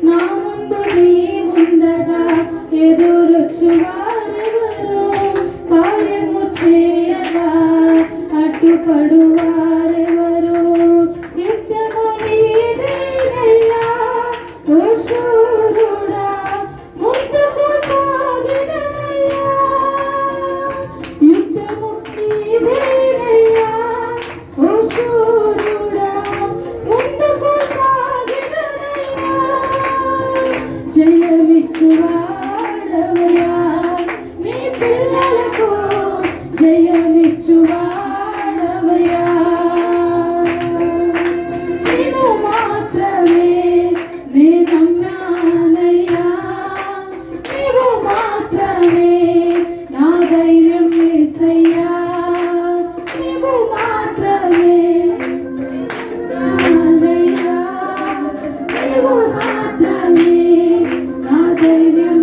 నా ముందు నీ ఉండగా ఎదురొచ్చువారెవరు కార్యము చేయగా అడ్డుపడువారెవరు యుద్ధము నీదేనయ్యా ఓ శూరుడా ముందుకు సాగిదనయ్యా యుద్ధము నీదేనయ్యా ఓ శూరుడా ముందుకు సాగిదనయ్యా జయమిచ్చువాడవయ్యా నీ పిల్లలకు జయమిచ్చువాడవయ్యా నీవు మాత్రమే నే నమ్మానయ్యా నీవు మాత్రమే నా ధైర్యం యేసయ్యా నీవు మాత్రమే నమ్మానయ్యా నీవు మాత్రమే నా ధైర్యం